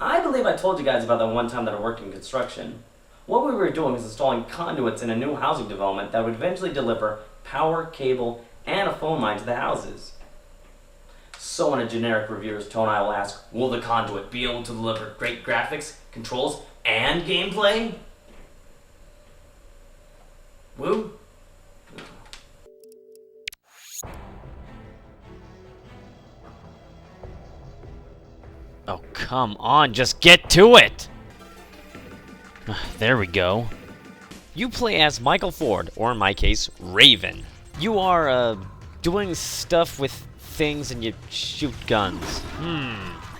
I believe I told you guys about that one time that I worked in construction. What we were doing was installing conduits in a new housing development that would eventually deliver power, cable, and a phone line to the houses. So in a generic reviewer's tone, I will ask, will the conduit be able to deliver great graphics, controls, and gameplay? Woo? Oh, come on, just get to it! There we go. You play as Michael Ford, or in my case, Raven. You are, doing stuff with things and you shoot guns.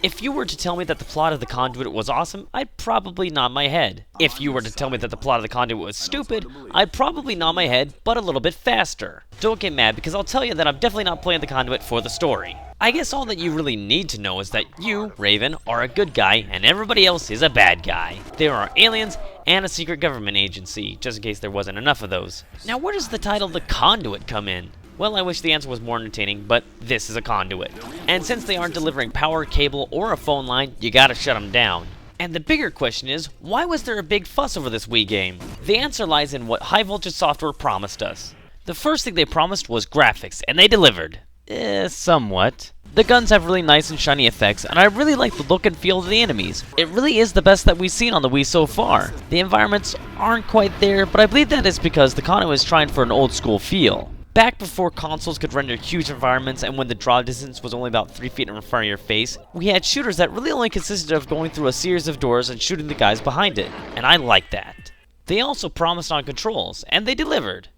If you were to tell me that the plot of the Conduit was awesome, I'd probably nod my head. If you were to tell me that the plot of the Conduit was stupid, I'd probably nod my head, but a little bit faster. Don't get mad, because I'll tell you that I'm definitely not playing the Conduit for the story. I guess all that you really need to know is that you, Raven, are a good guy, and everybody else is a bad guy. There are aliens and a secret government agency, just in case there wasn't enough of those. Now, where does the title The Conduit come in? Well, I wish the answer was more entertaining, but this is a conduit. And since they aren't delivering power, cable, or a phone line, you gotta shut them down. And the bigger question is, why was there a big fuss over this Wii game? The answer lies in what High Voltage Software promised us. The first thing they promised was graphics, and they delivered. Somewhat. The guns have really nice and shiny effects, and I really like the look and feel of the enemies. It really is the best that we've seen on the Wii so far. The environments aren't quite there, but I believe that is because the Conduit is trying for an old school feel. Back before consoles could render huge environments and when the draw distance was only about 3 feet in front of your face, we had shooters that really only consisted of going through a series of doors and shooting the guys behind it, and I like that. They also promised on controls, and they delivered.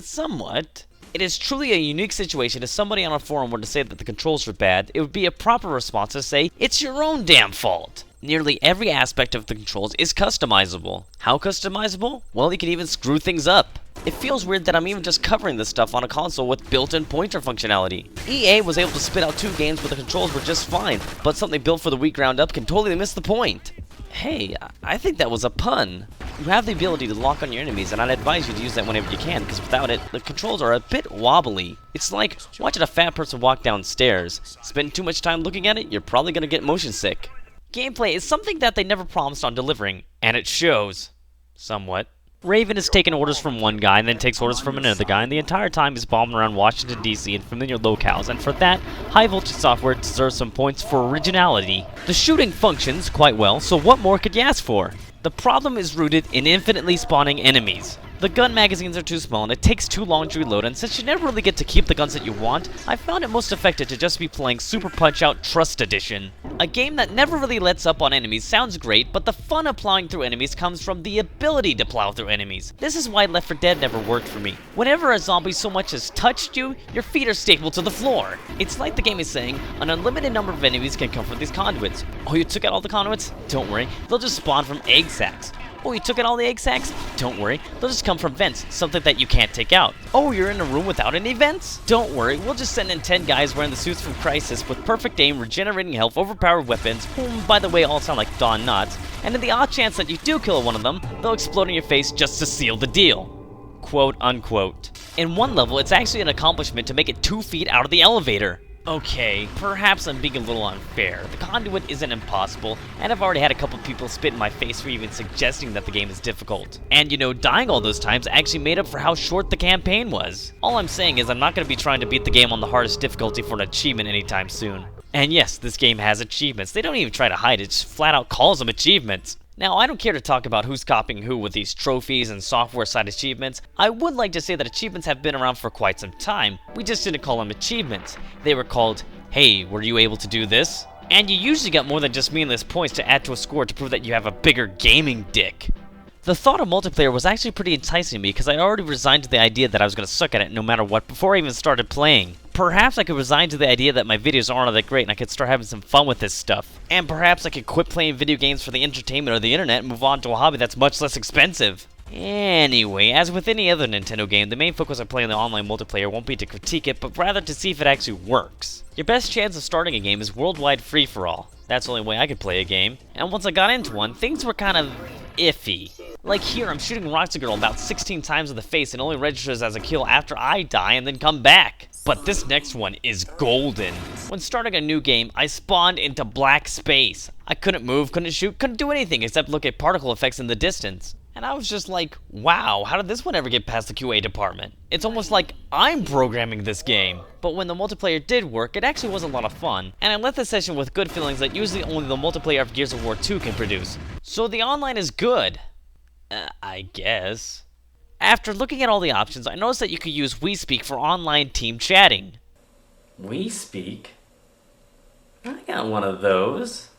Somewhat. It is truly a unique situation if somebody on a forum were to say that the controls were bad. It would be a proper response to say, it's your own damn fault. Nearly every aspect of the controls is customizable. How customizable? Well, you can even screw things up. It feels weird that I'm even just covering this stuff on a console with built-in pointer functionality. EA was able to spit out 2 games where the controls were just fine, but something built for the Wii ground up can totally miss the point. Hey, I think that was a pun. You have the ability to lock on your enemies, and I'd advise you to use that whenever you can, because without it, the controls are a bit wobbly. It's like watching a fat person walk down stairs. Spend too much time looking at it, you're probably gonna get motion sick. Gameplay is something that they never promised on delivering, and it shows. Somewhat. Raven is taking orders from one guy and then takes orders from another guy, and the entire time is bombing around Washington, D.C. in familiar locales, and for that, High Voltage Software deserves some points for originality. The shooting functions quite well, so what more could you ask for? The problem is rooted in infinitely spawning enemies. The gun magazines are too small and it takes too long to reload, and since you never really get to keep the guns that you want, I found it most effective to just be playing Super Punch-Out Trust Edition. A game that never really lets up on enemies sounds great, but the fun of plowing through enemies comes from the ability to plow through enemies. This is why Left 4 Dead never worked for me. Whenever a zombie so much as touched you, your feet are stapled to the floor. It's like the game is saying, an unlimited number of enemies can come from these conduits. Oh, you took out all the conduits? Don't worry, they'll just spawn from egg sacs. Oh, you took out all the egg sacs? Don't worry, they'll just come from vents, something that you can't take out. Oh, you're in a room without any vents? Don't worry, we'll just send in 10 guys wearing the suits from Crysis with perfect aim, regenerating health, overpowered weapons, whom, by the way, all sound like Dawn nuts, and in the odd chance that you do kill one of them, they'll explode in your face just to seal the deal. Quote unquote. In one level, it's actually an accomplishment to make it 2 feet out of the elevator. Okay, perhaps I'm being a little unfair. The Conduit isn't impossible, and I've already had a couple people spit in my face for even suggesting that the game is difficult. And you know, dying all those times actually made up for how short the campaign was. All I'm saying is I'm not going to be trying to beat the game on the hardest difficulty for an achievement anytime soon. And yes, this game has achievements. They don't even try to hide it, just flat out calls them achievements. Now, I don't care to talk about who's copying who with these trophies and software-side achievements. I would like to say that achievements have been around for quite some time. We just didn't call them achievements. They were called, hey, were you able to do this? And you usually got more than just meaningless points to add to a score to prove that you have a bigger gaming dick. The thought of multiplayer was actually pretty enticing to me because I already resigned to the idea that I was going to suck at it no matter what before I even started playing. Perhaps I could resign to the idea that my videos aren't all that great and I could start having some fun with this stuff. And perhaps I could quit playing video games for the entertainment or the internet and move on to a hobby that's much less expensive. Anyway, as with any other Nintendo game, the main focus of playing the online multiplayer won't be to critique it, but rather to see if it actually works. Your best chance of starting a game is worldwide free-for-all. That's the only way I could play a game. And once I got into one, things were kind of iffy. Like here, I'm shooting Roxy Girl about 16 times in the face and only registers as a kill after I die and then come back. But this next one is golden. When starting a new game, I spawned into black space. I couldn't move, couldn't shoot, couldn't do anything except look at particle effects in the distance. And I was just like, wow, how did this one ever get past the QA department? It's almost like I'm programming this game. But when the multiplayer did work, it actually was a lot of fun. And I left the session with good feelings that usually only the multiplayer of Gears of War 2 can produce. So the online is good. I guess. After looking at all the options, I noticed that you could use WeSpeak for online team chatting. WeSpeak? I got one of those.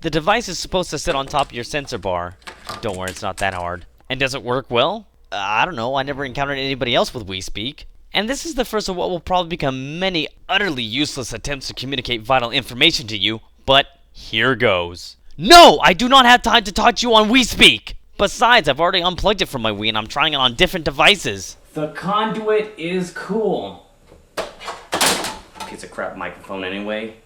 The device is supposed to sit on top of your sensor bar. Don't worry, it's not that hard. And does it work well? I don't know, I never encountered anybody else with WeSpeak. And this is the first of what will probably become many utterly useless attempts to communicate vital information to you, but here goes. No! I do not have time to talk to you on WeSpeak! Besides, I've already unplugged it from my Wii and I'm trying it on different devices. The Conduit is cool. Piece of crap microphone anyway.